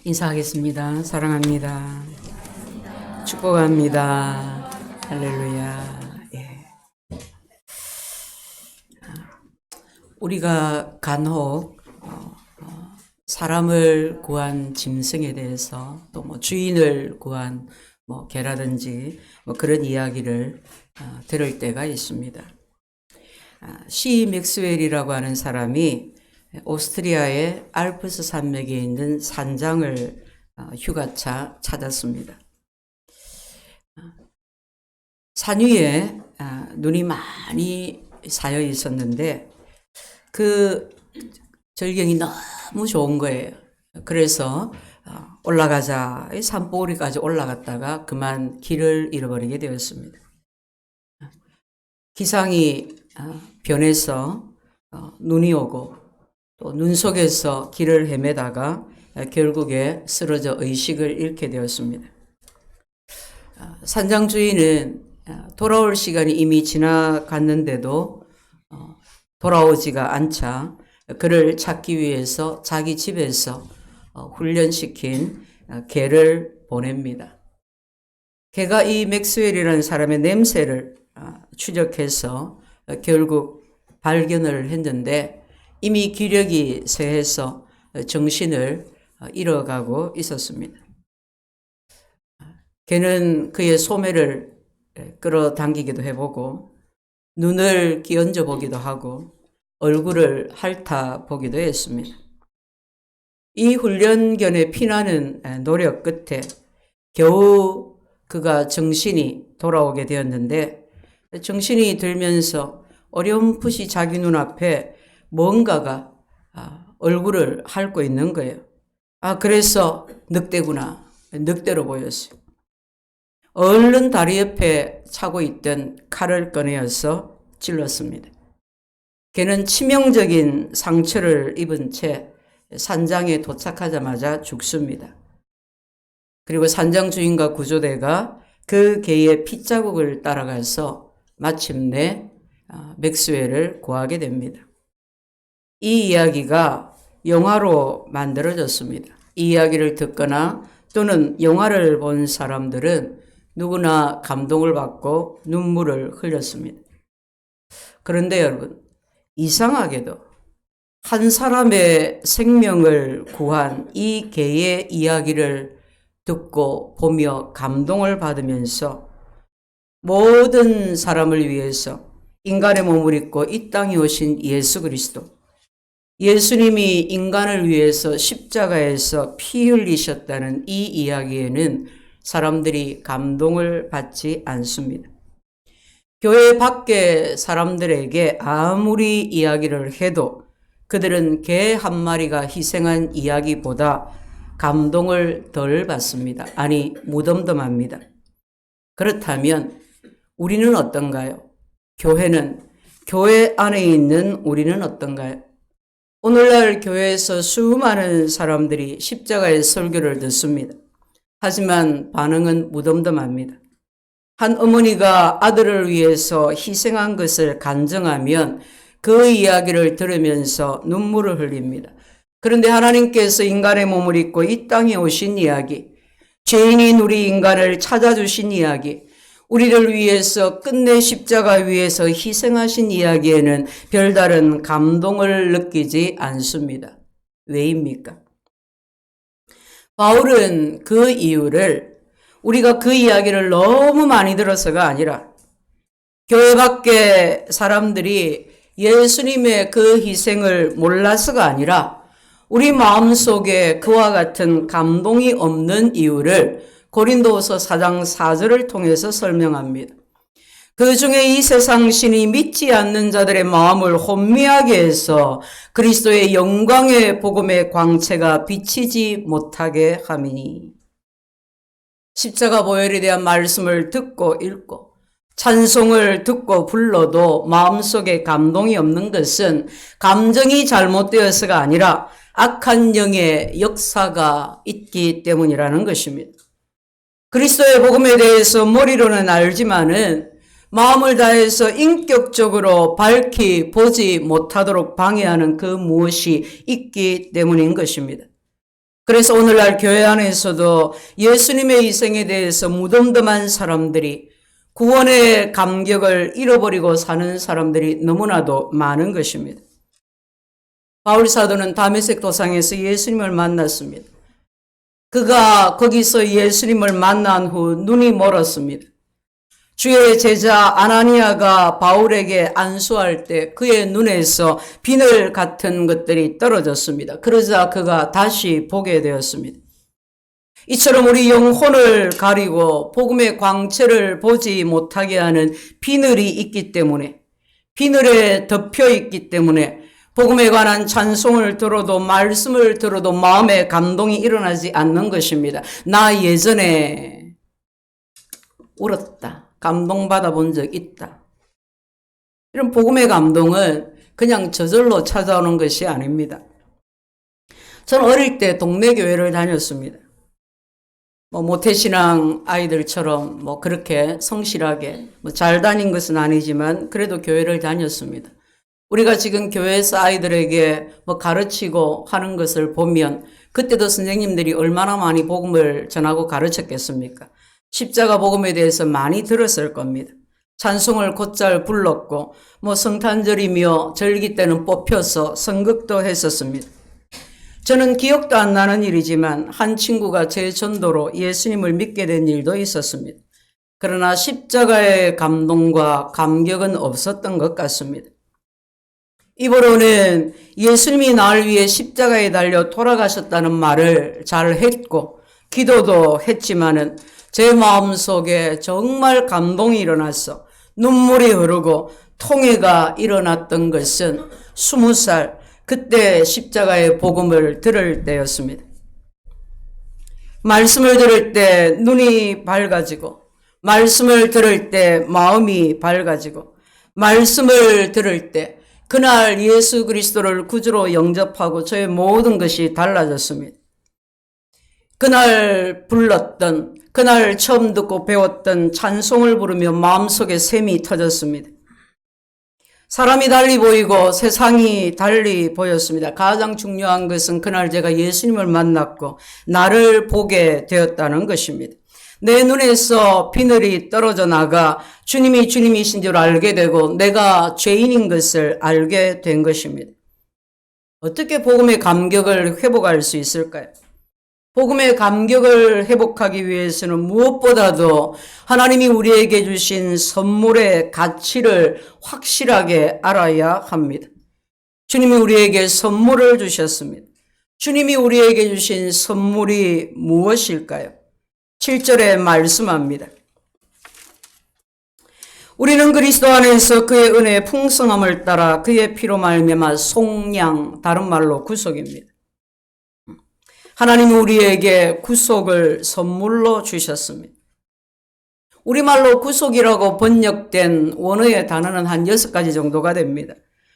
인사하겠습니다. 사랑합니다. 축복합니다. 할렐루야. 예. 우리가 간혹 사람을 구한 짐승에 대해서 또 주인을 구한 개라든지 그런 이야기를 들을 때가 있습니다. C 맥스웰이라고 하는 사람이 오스트리아의 알프스 산맥에 있는 산장을 휴가차 찾았습니다. 산 위에 눈이 많이 쌓여 있었는데 그 절경이 너무 좋은 거예요. 그래서 올라가자, 산봉우리까지 올라갔다가 그만 길을 잃어버리게 되었습니다. 기상이 변해서 눈이 오고 또 눈 속에서 길을 헤매다가 결국에 쓰러져 의식을 잃게 되었습니다. 산장 주인은 돌아올 시간이 이미 지나갔는데도 돌아오지가 않자 그를 찾기 위해서 자기 집에서 훈련시킨 개를 보냅니다. 개가 이 맥스웰이라는 사람의 냄새를 추적해서 결국 발견을 했는데 이미 기력이 쇠해서 정신을 잃어가고 있었습니다. 개는 그의 소매를 끌어당기기도 해보고 눈을 끼얹어 보기도 하고 얼굴을 핥아보기도 했습니다. 이 훈련견의 피나는 노력 끝에 겨우 그가 정신이 돌아오게 되었는데 정신이 들면서 어렴풋이 자기 눈앞에 뭔가가 얼굴을 핥고 있는 거예요. 그래서 늑대구나. 늑대로 보였어요. 얼른 다리 옆에 차고 있던 칼을 꺼내어서 찔렀습니다. 걔는 치명적인 상처를 입은 채 산장에 도착하자마자 죽습니다. 그리고 산장 주인과 구조대가 그 개의 핏자국을 따라가서 마침내 맥스웰을 구하게 됩니다. 이 이야기가 영화로 만들어졌습니다. 이 이야기를 듣거나 또는 영화를 본 사람들은 누구나 감동을 받고 눈물을 흘렸습니다. 그런데 여러분, 이상하게도 한 사람의 생명을 구한 이 개의 이야기를 듣고 보며 감동을 받으면서 모든 사람을 위해서 인간의 몸을 입고 이 땅에 오신 예수 그리스도, 예수님이 인간을 위해서 십자가에서 피 흘리셨다는 이 이야기에는 사람들이 감동을 받지 않습니다. 교회 밖의 사람들에게 아무리 이야기를 해도 그들은 개 한 마리가 희생한 이야기보다 감동을 덜 받습니다. 아니, 무덤덤합니다. 그렇다면 우리는 어떤가요? 교회 안에 있는 우리는 어떤가요? 오늘날 교회에서 수많은 사람들이 십자가의 설교를 듣습니다. 하지만 반응은 무덤덤합니다. 한 어머니가 아들을 위해서 희생한 것을 간증하면 그 이야기를 들으면서 눈물을 흘립니다. 그런데 하나님께서 인간의 몸을 입고 이 땅에 오신 이야기, 죄인인 우리 인간을 찾아주신 이야기, 우리를 위해서 끝내 십자가 위에서 희생하신 이야기에는 별다른 감동을 느끼지 않습니다. 왜입니까? 바울은 그 이유를 우리가 그 이야기를 너무 많이 들어서가 아니라 교회 밖에 사람들이 예수님의 그 희생을 몰라서가 아니라 우리 마음속에 그와 같은 감동이 없는 이유를 고린도후서 4장 4절을 통해서 설명합니다. 그 중에 이 세상 신이 믿지 않는 자들의 마음을 혼미하게 해서 그리스도의 영광의 복음의 광채가 비치지 못하게 함이니. 십자가 보혈에 대한 말씀을 듣고 읽고 찬송을 듣고 불러도 마음속에 감동이 없는 것은 감정이 잘못되어서가 아니라 악한 영의 역사가 있기 때문이라는 것입니다. 그리스도의 복음에 대해서 머리로는 알지만은 마음을 다해서 인격적으로 밝히 보지 못하도록 방해하는 그 무엇이 있기 때문인 것입니다. 그래서 오늘날 교회 안에서도 예수님의 희생에 대해서 무덤덤한 사람들이 구원의 감격을 잃어버리고 사는 사람들이 너무나도 많은 것입니다. 바울 사도는 다메섹 도상에서 예수님을 만났습니다. 그가 거기서 예수님을 만난 후 눈이 멀었습니다. 주의 제자 아나니아가 바울에게 안수할 때 그의 눈에서 비늘 같은 것들이 떨어졌습니다. 그러자 그가 다시 보게 되었습니다. 이처럼 우리 영혼을 가리고 복음의 광채를 보지 못하게 하는 비늘이 있기 때문에, 비늘에 덮여 있기 때문에 복음에 관한 찬송을 들어도 말씀을 들어도 마음에 감동이 일어나지 않는 것입니다. 나 예전에 울었다. 감동받아 본 적 있다. 이런 복음의 감동은 그냥 저절로 찾아오는 것이 아닙니다. 저는 어릴 때 동네 교회를 다녔습니다. 모태신앙 아이들처럼 그렇게 성실하게 잘 다닌 것은 아니지만 그래도 교회를 다녔습니다. 우리가 지금 교회에서 아이들에게 가르치고 하는 것을 보면 그때도 선생님들이 얼마나 많이 복음을 전하고 가르쳤겠습니까? 십자가 복음에 대해서 많이 들었을 겁니다. 찬송을 곧잘 불렀고 성탄절이며 절기 때는 뽑혀서 선극도 했었습니다. 저는 기억도 안 나는 일이지만 한 친구가 제 전도로 예수님을 믿게 된 일도 있었습니다. 그러나 십자가의 감동과 감격은 없었던 것 같습니다. 입으로는 예수님이 나를 위해 십자가에 달려 돌아가셨다는 말을 잘 했고 기도도 했지만은 제 마음속에 정말 감동이 일어났어 눈물이 흐르고 통회가 일어났던 것은 20살 그때 십자가의 복음을 들을 때였습니다. 말씀을 들을 때 눈이 밝아지고 말씀을 들을 때 마음이 밝아지고 말씀을 들을 때 그날 예수 그리스도를 구주로 영접하고 저의 모든 것이 달라졌습니다. 그날 불렀던 그날 처음 듣고 배웠던 찬송을 부르며 마음속에 샘이 터졌습니다. 사람이 달리 보이고 세상이 달리 보였습니다. 가장 중요한 것은 그날 제가 예수님을 만났고 나를 보게 되었다는 것입니다. 내 눈에서 비늘이 떨어져 나가 주님이 주님이신 줄 알게 되고 내가 죄인인 것을 알게 된 것입니다. 어떻게 복음의 감격을 회복할 수 있을까요? 복음의 감격을 회복하기 위해서는 무엇보다도 하나님이 우리에게 주신 선물의 가치를 확실하게 알아야 합니다. 주님이 우리에게 선물을 주셨습니다. 주님이 우리에게 주신 선물이 무엇일까요? 7절에 말씀합니다. 우리는 그리스도 안에서 그의 은혜의 풍성함을 따라 그의 피로 말미암아 속량, 다른 말로 구속입니다. 하나님이 우리에게 구속을 선물로 주셨습니다. 우리말로 구속이라고 번역된 원어의 단어는 한 6가지 정도가 됩니다.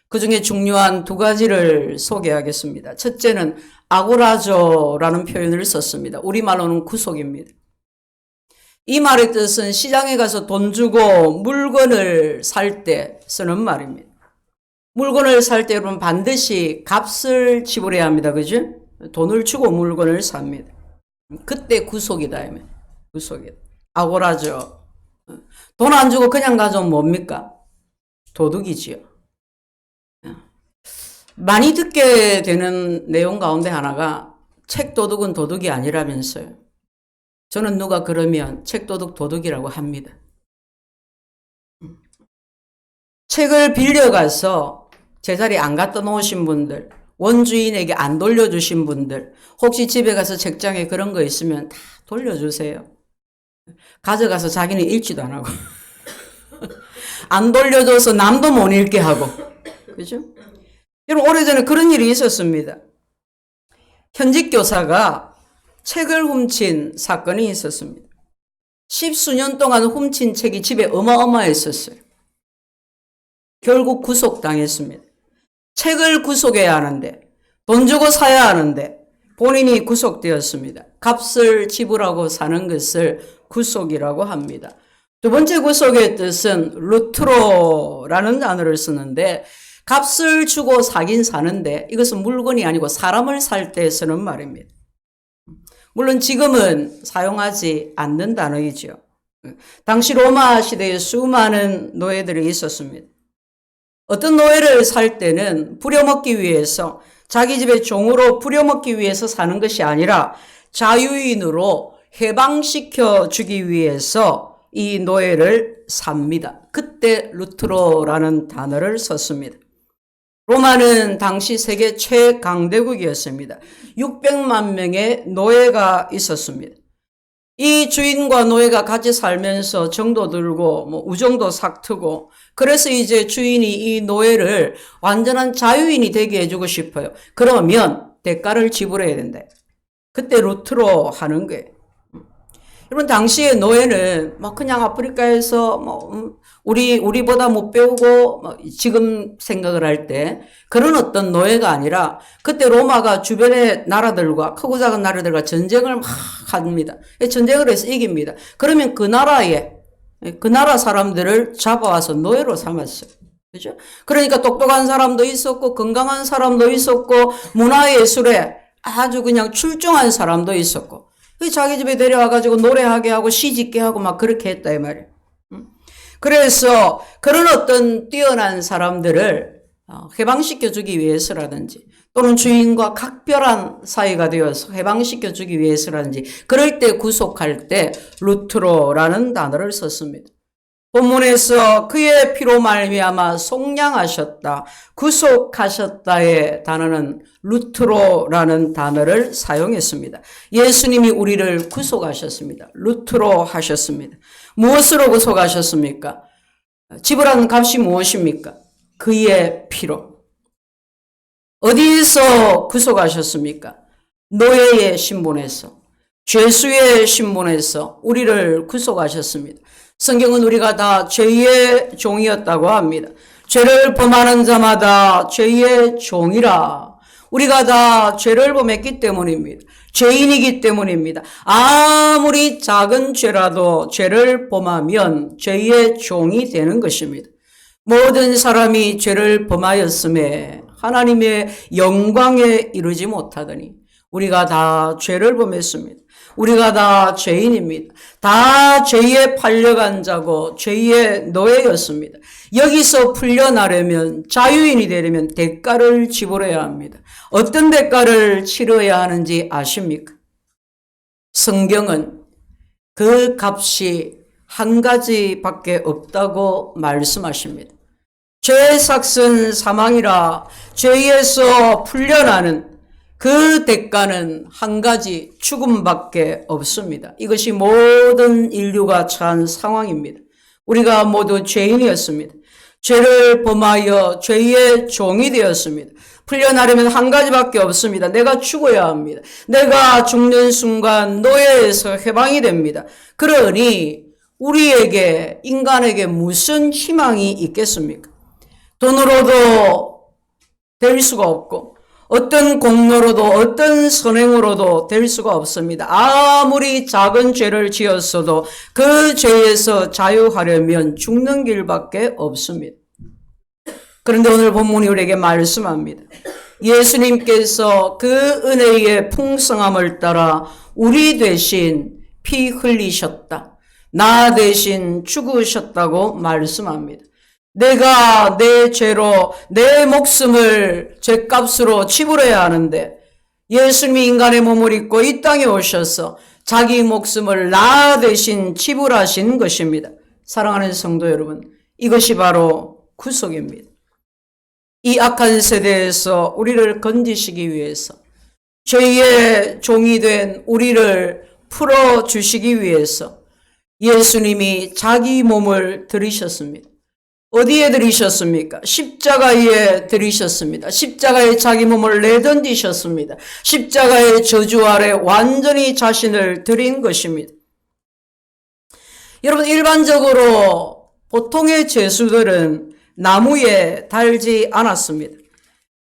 그 중에 중요한 2가지를 소개하겠습니다. 첫째는 아고라조라는 표현을 썼습니다. 우리말로는 구속입니다. 이 말의 뜻은 시장에 가서 돈 주고 물건을 살 때 쓰는 말입니다. 물건을 살 때 여러분 반드시 값을 지불해야 합니다. 그죠? 돈을 주고 물건을 삽니다. 그때 구속이다. 구속이다. 아고라죠. 돈 안 주고 그냥 가져오면 뭡니까? 도둑이지요. 많이 듣게 되는 내용 가운데 하나가 책 도둑은 도둑이 아니라면서요. 저는 누가 그러면 책 도둑 도둑이라고 합니다. 책을 빌려가서 제자리에 안 갖다 놓으신 분들, 원주인에게 안 돌려주신 분들, 혹시 집에 가서 책장에 그런 거 있으면 다 돌려주세요. 가져가서 자기는 읽지도 안 하고 안 돌려줘서 남도 못 읽게 하고. 그죠? 여러분, 오래전에 그런 일이 있었습니다. 현직 교사가 책을 훔친 사건이 있었습니다. 10수년 동안 훔친 책이 집에 어마어마했었어요. 결국 구속당했습니다. 책을 구속해야 하는데, 돈 주고 사야 하는데 본인이 구속되었습니다. 값을 지불하고 사는 것을 구속이라고 합니다. 두 번째 구속의 뜻은 루트로라는 단어를 쓰는데, 값을 주고 사긴 사는데 이것은 물건이 아니고 사람을 살 때 쓰는 말입니다. 물론 지금은 사용하지 않는 단어이죠. 당시 로마 시대에 수많은 노예들이 있었습니다. 어떤 노예를 살 때는 부려먹기 위해서, 자기 집의 종으로 부려먹기 위해서 사는 것이 아니라 자유인으로 해방시켜 주기 위해서 이 노예를 삽니다. 그때 루트로라는 단어를 썼습니다. 로마는 당시 세계 최강대국이었습니다. 600만 명의 노예가 있었습니다. 이 주인과 노예가 같이 살면서 정도 들고 우정도 삭트고, 그래서 이제 주인이 이 노예를 완전한 자유인이 되게 해주고 싶어요. 그러면 대가를 지불해야 된다. 그때 루트로 하는 거예요. 여러분, 당시의 노예는 그냥 아프리카에서 우리보다 못 배우고 지금 생각을 할 때 그런 어떤 노예가 아니라, 그때 로마가 주변의 나라들과, 크고 작은 나라들과 전쟁을 막 합니다. 전쟁을 해서 이깁니다. 그러면 그 나라 사람들을 잡아와서 노예로 삼았어요. 그죠? 그러니까 똑똑한 사람도 있었고, 건강한 사람도 있었고, 문화예술에 아주 그냥 출중한 사람도 있었고, 자기 집에 데려와가지고 노래하게 하고 시집게 하고 막 그렇게 했다, 이 말이에요. 그래서 그런 어떤 뛰어난 사람들을 해방시켜주기 위해서라든지, 또는 주인과 각별한 사이가 되어서 해방시켜주기 위해서라든지, 그럴 때 구속할 때 루트로라는 단어를 썼습니다. 본문에서 그의 피로 말미암아 속량하셨다, 구속하셨다의 단어는 루트로라는 단어를 사용했습니다. 예수님이 우리를 구속하셨습니다. 루트로 하셨습니다. 무엇으로 구속하셨습니까? 지불한 값이 무엇입니까? 그의 피로. 어디에서 구속하셨습니까? 노예의 신분에서, 죄수의 신분에서 우리를 구속하셨습니다. 성경은 우리가 다 죄의 종이었다고 합니다. 죄를 범하는 자마다 죄의 종이라. 우리가 다 죄를 범했기 때문입니다. 죄인이기 때문입니다. 아무리 작은 죄라도 죄를 범하면 죄의 종이 되는 것입니다. 모든 사람이 죄를 범하였음에 하나님의 영광에 이르지 못하더니 우리가 다 죄를 범했습니다. 우리가 다 죄인입니다. 다 죄에 팔려간 자고 죄의 노예였습니다. 여기서 풀려나려면, 자유인이 되려면 대가를 지불해야 합니다. 어떤 대가를 치러야 하는지 아십니까? 성경은 그 값이 한 가지밖에 없다고 말씀하십니다. 죄의 삭은 사망이라. 죄에서 풀려나는 그 대가는 한 가지, 죽음밖에 없습니다. 이것이 모든 인류가 처한 상황입니다. 우리가 모두 죄인이었습니다. 죄를 범하여 죄의 종이 되었습니다. 풀려나려면 한 가지밖에 없습니다. 내가 죽어야 합니다. 내가 죽는 순간 노예에서 해방이 됩니다. 그러니 우리에게, 인간에게 무슨 희망이 있겠습니까? 돈으로도 될 수가 없고, 어떤 공로로도, 어떤 선행으로도 될 수가 없습니다. 아무리 작은 죄를 지었어도 그 죄에서 자유하려면 죽는 길밖에 없습니다. 그런데 오늘 본문이 우리에게 말씀합니다. 예수님께서 그 은혜의 풍성함을 따라 우리 대신 피 흘리셨다. 나 대신 죽으셨다고 말씀합니다. 내가 내 죄로 내 목숨을 죄값으로 지불해야 하는데, 예수님이 인간의 몸을 입고 이 땅에 오셔서 자기 목숨을 나 대신 지불하신 것입니다. 사랑하는 성도 여러분, 이것이 바로 구속입니다. 이 악한 세대에서 우리를 건지시기 위해서, 죄의 종이 된 우리를 풀어주시기 위해서 예수님이 자기 몸을 들이셨습니다. 어디에 들이셨습니까? 십자가에 들이셨습니다. 십자가에 자기 몸을 내던지셨습니다. 십자가의 저주 아래 완전히 자신을 드린 것입니다. 여러분, 일반적으로 보통의 죄수들은 나무에 달지 않았습니다.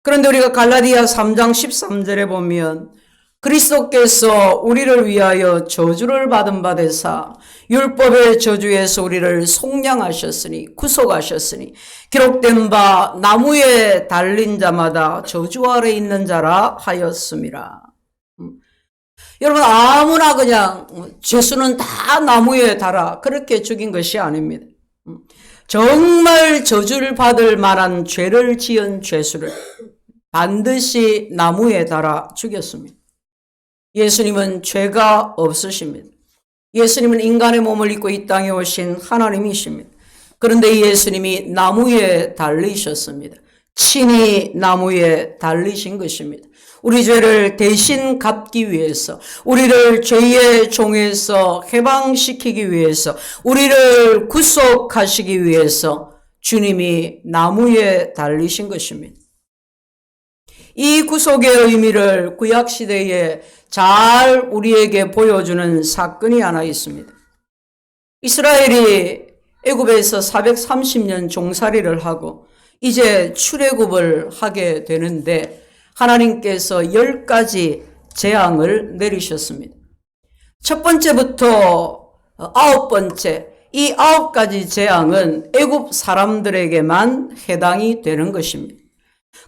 그런데 우리가 갈라디아 3장 13절에 보면 그리스도께서 우리를 위하여 저주를 받은 바 되사 율법의 저주에서 우리를 속량하셨으니, 구속하셨으니 기록된 바 나무에 달린 자마다 저주 아래 있는 자라 하였음이라. 여러분, 아무나 그냥 죄수는 다 나무에 달아 그렇게 죽인 것이 아닙니다. 정말 저주를 받을 만한 죄를 지은 죄수를 반드시 나무에 달아 죽였습니다. 예수님은 죄가 없으십니다. 예수님은 인간의 몸을 입고 이 땅에 오신 하나님이십니다. 그런데 예수님이 나무에 달리셨습니다. 친히 나무에 달리신 것입니다. 우리 죄를 대신 갚기 위해서, 우리를 죄의 종에서 해방시키기 위해서, 우리를 구속하시기 위해서 주님이 나무에 달리신 것입니다. 이 구속의 의미를 구약시대에 잘 우리에게 보여주는 사건이 하나 있습니다. 이스라엘이 애굽에서 430년 종살이를 하고 이제 출애굽을 하게 되는데 하나님께서 10가지 재앙을 내리셨습니다. 첫 번째부터 9번째, 이 9가지 재앙은 애굽 사람들에게만 해당이 되는 것입니다.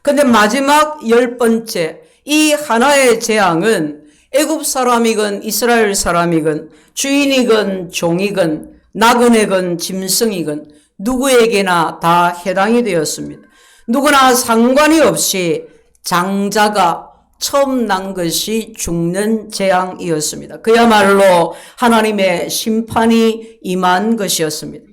근데 마지막 10번째, 이 하나의 재앙은 애굽 사람이건 이스라엘 사람이건 주인이건 종이건 나그네건 짐승이건 누구에게나 다 해당이 되었습니다. 누구나 상관이 없이 장자가 처음 난 것이 죽는 재앙이었습니다. 그야말로 하나님의 심판이 임한 것이었습니다.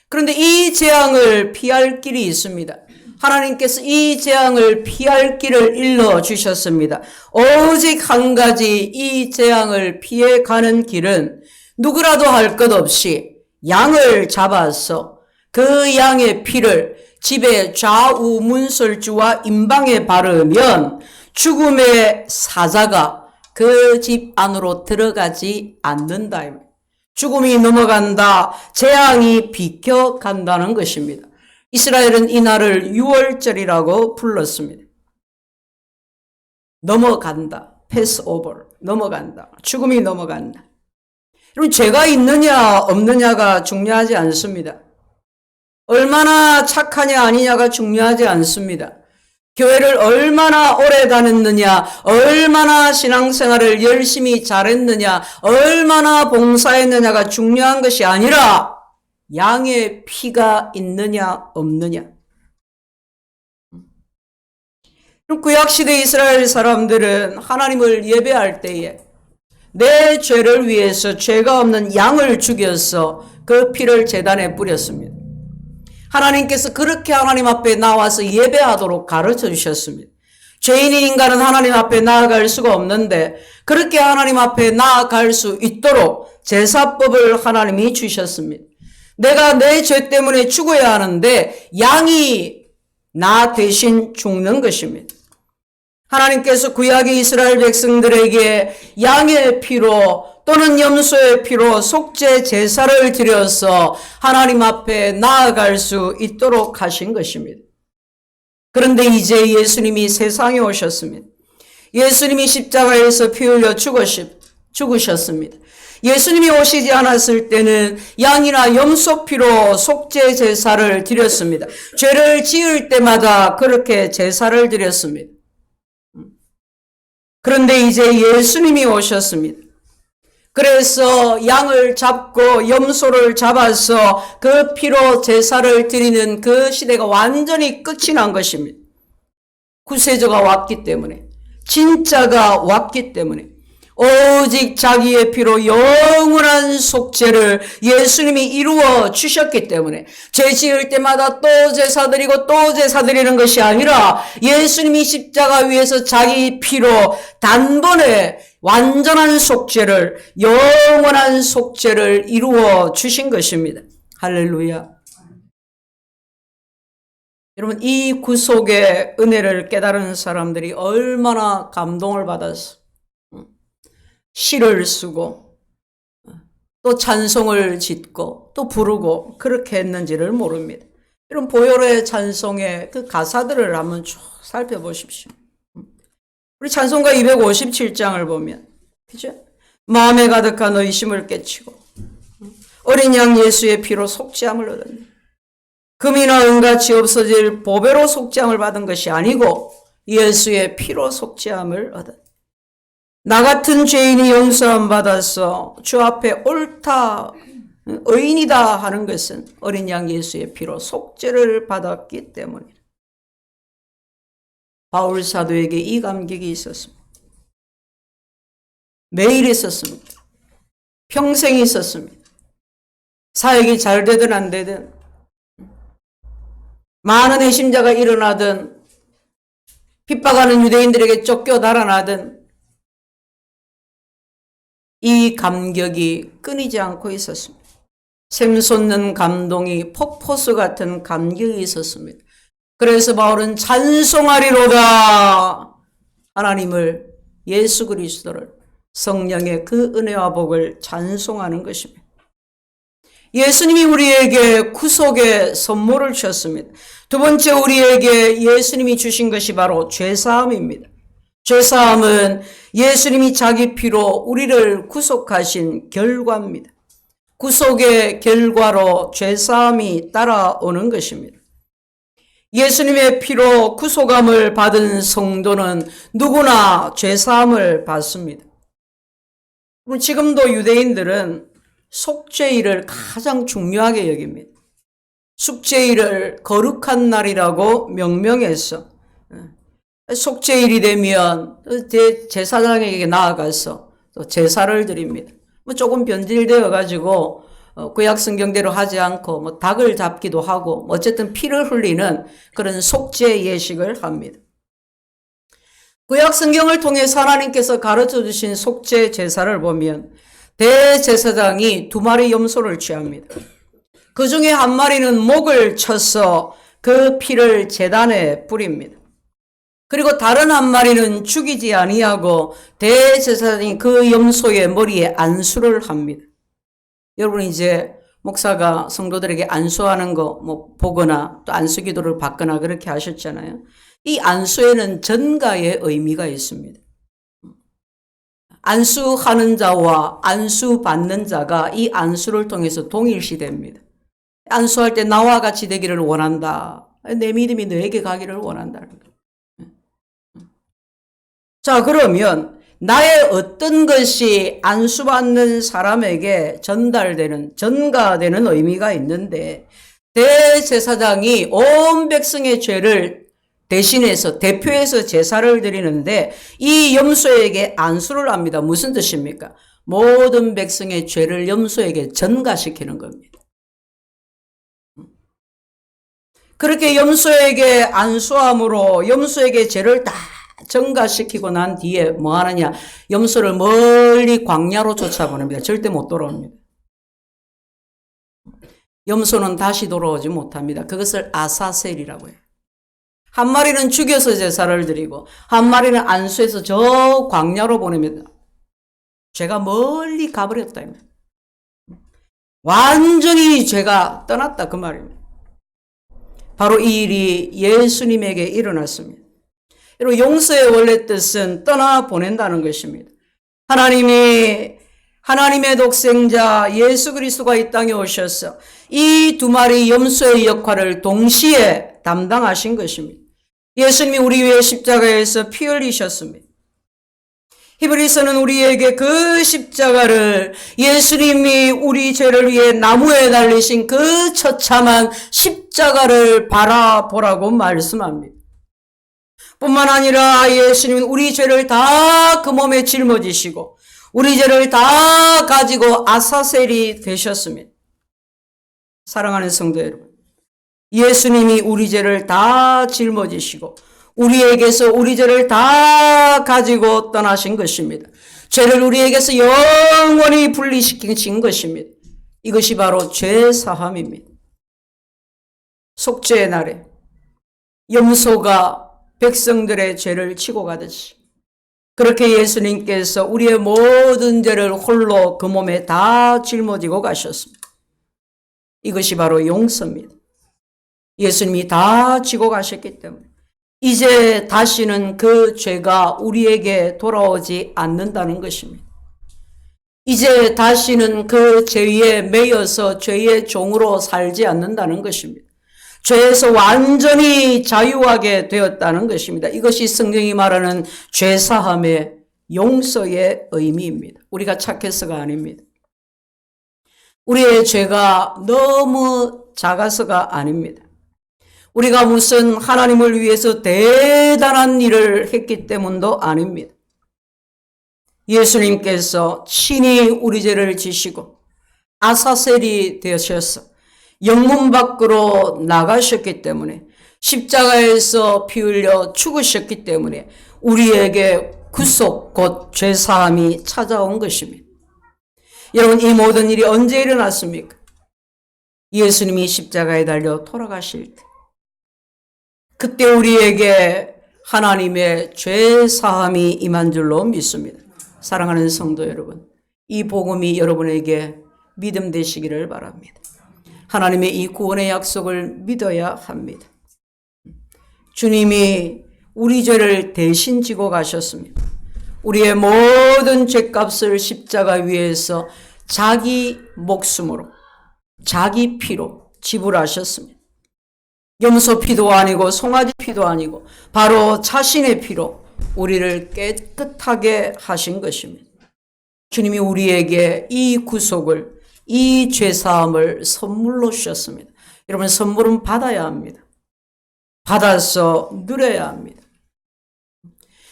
그런데 이 재앙을 피할 길이 있습니다. 하나님께서 이 재앙을 피할 길을 일러 주셨습니다. 오직 한 가지 이 재앙을 피해 가는 길은 누구라도 할 것 없이 양을 잡아서 그 양의 피를 집의 좌우 문설주와 임방에 바르면 죽음의 사자가 그 집 안으로 들어가지 않는다. 죽음이 넘어간다. 재앙이 비켜간다는 것입니다. 이스라엘은 이날을 유월절이라고 불렀습니다. 넘어간다. 패스 오버. 넘어간다. 죽음이 넘어간다. 여러분, 죄가 있느냐 없느냐가 중요하지 않습니다. 얼마나 착하냐 아니냐가 중요하지 않습니다. 교회를 얼마나 오래 다녔느냐, 얼마나 신앙생활을 열심히 잘했느냐, 얼마나 봉사했느냐가 중요한 것이 아니라 양의 피가 있느냐 없느냐. 구약시대 이스라엘 사람들은 하나님을 예배할 때에 내 죄를 위해서 죄가 없는 양을 죽여서 그 피를 제단에 뿌렸습니다. 하나님께서 그렇게 하나님 앞에 나와서 예배하도록 가르쳐 주셨습니다. 죄인인 인간은 하나님 앞에 나아갈 수가 없는데 그렇게 하나님 앞에 나아갈 수 있도록 제사법을 하나님이 주셨습니다. 내가 내 죄 때문에 죽어야 하는데 양이 나 대신 죽는 것입니다. 하나님께서 구약의 이스라엘 백성들에게 양의 피로 또는 염소의 피로 속죄 제사를 드려서 하나님 앞에 나아갈 수 있도록 하신 것입니다. 그런데 이제 예수님이 세상에 오셨습니다. 예수님이 십자가에서 피 흘려 죽으셨습니다. 예수님이 오시지 않았을 때는 양이나 염소 피로 속죄 제사를 드렸습니다. 죄를 지을 때마다 그렇게 제사를 드렸습니다. 그런데 이제 예수님이 오셨습니다. 그래서 양을 잡고 염소를 잡아서 그 피로 제사를 드리는 그 시대가 완전히 끝이 난 것입니다. 구세주가 왔기 때문에, 진짜가 왔기 때문에, 오직 자기의 피로 영원한 속죄를 예수님이 이루어 주셨기 때문에 죄 지을 때마다 또 제사 드리고 또 제사 드리는 것이 아니라 예수님이 십자가 위에서 자기 피로 단번에 완전한 속죄를, 영원한 속죄를 이루어 주신 것입니다. 할렐루야. 여러분, 이 구속의 은혜를 깨달은 사람들이 얼마나 감동을 받아서 시를 쓰고 또 찬송을 짓고 또 부르고 그렇게 했는지를 모릅니다. 이런 보혈의 찬송의 그 가사들을 한번 쭉 살펴보십시오. 우리 찬송가 257장을 보면, 그죠? 마음에 가득한 의심을 깨치고 어린 양 예수의 피로 속죄함을 얻었네. 금이나 은같이 없어질 보배로 속죄함을 받은 것이 아니고 예수의 피로 속죄함을 얻었네. 나 같은 죄인이 용서함 받아서 주 앞에 옳다, 의인이다 하는 것은 어린 양 예수의 피로 속죄를 받았기 때문이다. 바울 사도에게 이 감격이 있었습니다. 매일 있었습니다. 평생 있었습니다. 사역이 잘 되든 안 되든, 많은 의심자가 일어나든, 핍박하는 유대인들에게 쫓겨 달아나든, 이 감격이 끊이지 않고 있었습니다. 샘솟는 감동이 폭포수 같은 감격이 있었습니다. 그래서 바울은 찬송하리로다. 하나님을, 예수 그리스도를, 성령의 그 은혜와 복을 찬송하는 것입니다. 예수님이 우리에게 구속의 선물을 주셨습니다. 두 번째, 우리에게 예수님이 주신 것이 바로 죄사함입니다. 죄사함은 예수님이 자기 피로 우리를 구속하신 결과입니다. 구속의 결과로 죄사함이 따라오는 것입니다. 예수님의 피로 구속함을 받은 성도는 누구나 죄사함을 받습니다. 지금도 유대인들은 속죄일을 가장 중요하게 여깁니다. 속죄일을 거룩한 날이라고 명명해서 속죄일이 되면 제사장에게 나아가서 또 제사를 드립니다. 조금 변질되어 가지고 구약 성경대로 하지 않고 닭을 잡기도 하고 어쨌든 피를 흘리는 그런 속죄 예식을 합니다. 구약 성경을 통해서 하나님께서 가르쳐 주신 속죄 제사를 보면 대제사장이 2마리 염소를 취합니다. 그 중에 한 마리는 목을 쳐서 그 피를 제단에 뿌립니다. 그리고 다른 한 마리는 죽이지 아니하고 대제사장이 그 염소의 머리에 안수를 합니다. 여러분, 이제 목사가 성도들에게 안수하는 거 보거나 또 안수 기도를 받거나 그렇게 하셨잖아요. 이 안수에는 전가의 의미가 있습니다. 안수하는 자와 안수받는 자가 이 안수를 통해서 동일시됩니다. 안수할 때 나와 같이 되기를 원한다. 내 믿음이 너에게 가기를 원한다. 자, 그러면 나의 어떤 것이 안수받는 사람에게 전달되는, 전가되는 의미가 있는데, 대제사장이 온 백성의 죄를 대신해서, 대표해서 제사를 드리는데, 이 염소에게 안수를 합니다. 무슨 뜻입니까? 모든 백성의 죄를 염소에게 전가시키는 겁니다. 그렇게 염소에게 안수함으로 염소에게 죄를 다 전가시키고 난 뒤에 뭐 하느냐? 염소를 멀리 광야로 쫓아보냅니다. 절대 못 돌아옵니다. 염소는 다시 돌아오지 못합니다. 그것을 아사셀이라고 해요. 한 마리는 죽여서 제사를 드리고 한 마리는 안수해서 저 광야로 보냅니다. 죄가 멀리 가버렸다. 완전히 죄가 떠났다 그 말입니다. 바로 이 일이 예수님에게 일어났습니다. 여러분, 용서의 원래 뜻은 떠나보낸다는 것입니다. 하나님의 독생자 예수 그리스도가 이 땅에 오셔서 이 2마리 염소의 역할을 동시에 담당하신 것입니다. 예수님이 우리 위해 십자가에서 피 흘리셨습니다. 히브리서는 우리에게 그 십자가를, 예수님이 우리 죄를 위해 나무에 달리신 그 처참한 십자가를 바라보라고 말씀합니다. 뿐만 아니라 예수님은 우리 죄를 다 그 몸에 짊어지시고 우리 죄를 다 가지고 아사셀이 되셨습니다. 사랑하는 성도 여러분, 예수님이 우리 죄를 다 짊어지시고 우리에게서 우리 죄를 다 가지고 떠나신 것입니다. 죄를 우리에게서 영원히 분리시킨 것입니다. 이것이 바로 죄사함입니다. 속죄의 날에 염소가 백성들의 죄를 치고 가듯이 그렇게 예수님께서 우리의 모든 죄를 홀로 그 몸에 다 짊어지고 가셨습니다. 이것이 바로 용서입니다. 예수님이 다 지고 가셨기 때문에 이제 다시는 그 죄가 우리에게 돌아오지 않는다는 것입니다. 이제 다시는 그 죄에 매여서 죄의 종으로 살지 않는다는 것입니다. 죄에서 완전히 자유하게 되었다는 것입니다. 이것이 성경이 말하는 죄사함의 용서의 의미입니다. 우리가 착해서가 아닙니다. 우리의 죄가 너무 작아서가 아닙니다. 우리가 무슨 하나님을 위해서 대단한 일을 했기 때문도 아닙니다. 예수님께서 친히 우리 죄를 지시고 아사셀이 되셔서 영문 밖으로 나가셨기 때문에 십자가에서 피 흘려 죽으셨기 때문에 우리에게 구속 곧 죄사함이 찾아온 것입니다. 여러분, 이 모든 일이 언제 일어났습니까? 예수님이 십자가에 달려 돌아가실 때, 그때 우리에게 하나님의 죄사함이 임한 줄로 믿습니다. 사랑하는 성도 여러분, 이 복음이 여러분에게 믿음 되시기를 바랍니다. 하나님의 이 구원의 약속을 믿어야 합니다. 주님이 우리 죄를 대신 지고 가셨습니다. 우리의 모든 죄값을 십자가 위에서 자기 목숨으로, 자기 피로 지불하셨습니다. 염소 피도 아니고 송아지 피도 아니고 바로 자신의 피로 우리를 깨끗하게 하신 것입니다. 주님이 우리에게 이 구속을, 이 죄사함을 선물로 주셨습니다. 여러분, 선물은 받아야 합니다. 받아서 누려야 합니다.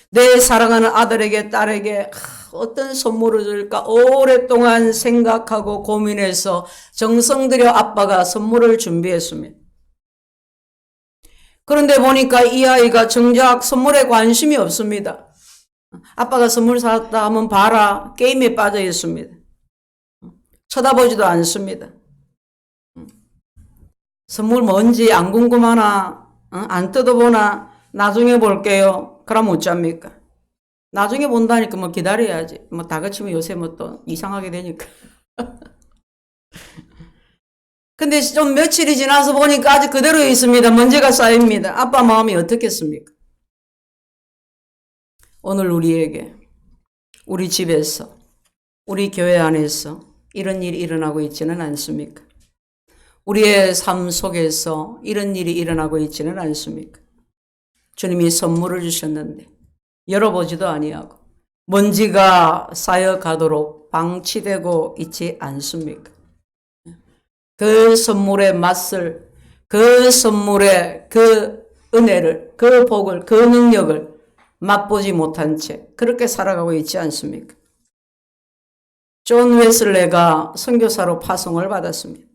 내 사랑하는 아들에게, 딸에게 어떤 선물을 줄까 오랫동안 생각하고 고민해서 정성 들여 아빠가 선물을 준비했습니다. 그런데 보니까 이 아이가 정작 선물에 관심이 없습니다. 아빠가 선물 사왔다 하면 봐라, 게임에 빠져 있습니다. 쳐다보지도 않습니다. 선물 뭔지 안 궁금하나, 안 뜯어보나, 나중에 볼게요. 그럼 어쩝니까? 나중에 본다니까 뭐 기다려야지. 뭐 다그치면 요새 뭐 또 이상하게 되니까. 근데 좀 며칠이 지나서 보니까 아직 그대로 있습니다. 문제가 쌓입니다. 아빠 마음이 어떻겠습니까? 오늘 우리에게, 우리 집에서, 우리 교회 안에서 이런 일이 일어나고 있지는 않습니까? 우리의 삶 속에서 이런 일이 일어나고 있지는 않습니까? 주님이 선물을 주셨는데 열어보지도 아니하고 먼지가 쌓여가도록 방치되고 있지 않습니까? 그 선물의 맛을, 그 선물의 그 은혜를, 그 복을, 그 능력을 맛보지 못한 채 그렇게 살아가고 있지 않습니까? 존 웨슬레가 선교사로 파송을 받았습니다.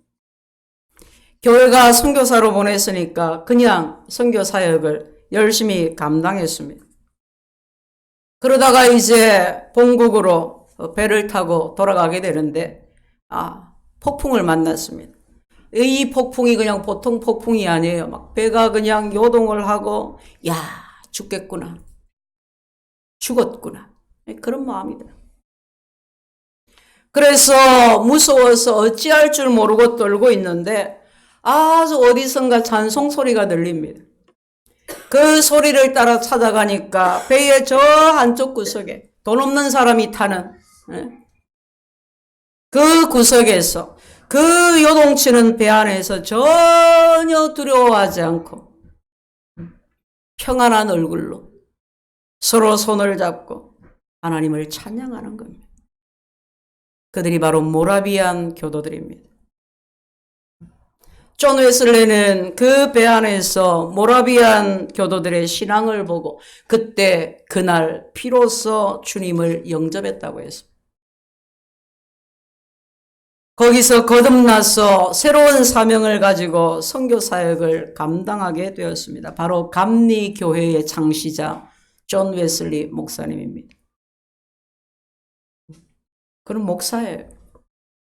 교회가 선교사로 보냈으니까 그냥 선교 사역을 열심히 감당했습니다. 그러다가 이제 본국으로 배를 타고 돌아가게 되는데 폭풍을 만났습니다. 이 폭풍이 그냥 보통 폭풍이 아니에요. 막 배가 그냥 요동을 하고 야, 죽겠구나. 죽었구나. 그런 마음이다. 그래서 무서워서 어찌할 줄 모르고 떨고 있는데 아주 어디선가 찬송 소리가 들립니다. 그 소리를 따라 찾아가니까 배의 저 한쪽 구석에 돈 없는 사람이 타는 그 구석에서 그 요동치는 배 안에서 전혀 두려워하지 않고 평안한 얼굴로 서로 손을 잡고 하나님을 찬양하는 겁니다. 그들이 바로 모라비안 교도들입니다. 존 웨슬레는 그 배 안에서 모라비안 교도들의 신앙을 보고 그때 그날 비로소 주님을 영접했다고 했습니다. 거기서 거듭나서 새로운 사명을 가지고 선교 사역을 감당하게 되었습니다. 바로 감리교회의 창시자 존 웨슬리 목사님입니다. 그런 목사예요.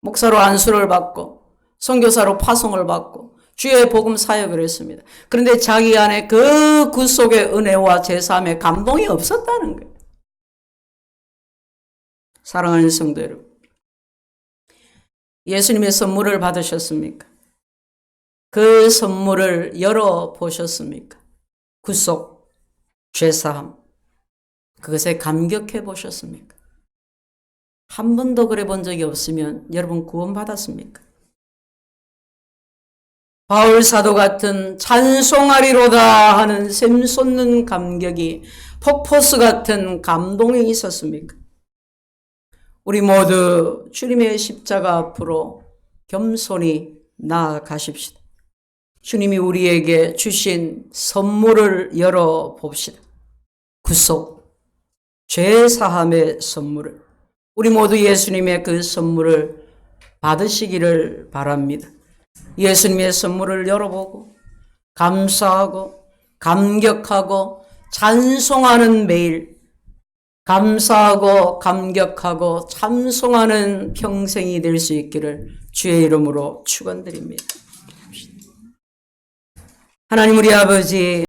목사로 안수를 받고 선교사로 파송을 받고 주의 복음 사역을 했습니다. 그런데 자기 안에 그 구속의 은혜와 제사함의 감동이 없었다는 거예요. 사랑하는 성도 여러분, 예수님의 선물을 받으셨습니까? 그 선물을 열어보셨습니까? 구속, 죄사함, 그것에 감격해 보셨습니까? 한 번도 그래 본 적이 없으면 여러분 구원받았습니까? 바울 사도 같은 찬송하리로다 하는 샘솟는 감격이 폭포수 같은 감동이 있었습니까? 우리 모두 주님의 십자가 앞으로 겸손히 나아가십시다. 주님이 우리에게 주신 선물을 열어봅시다. 구속, 죄사함의 선물을. 우리 모두 예수님의 그 선물을 받으시기를 바랍니다. 예수님의 선물을 열어보고 감사하고 감격하고 찬송하는 매일, 감사하고 감격하고 찬송하는 평생이 될 수 있기를 주의 이름으로 축원드립니다. 하나님 우리 아버지,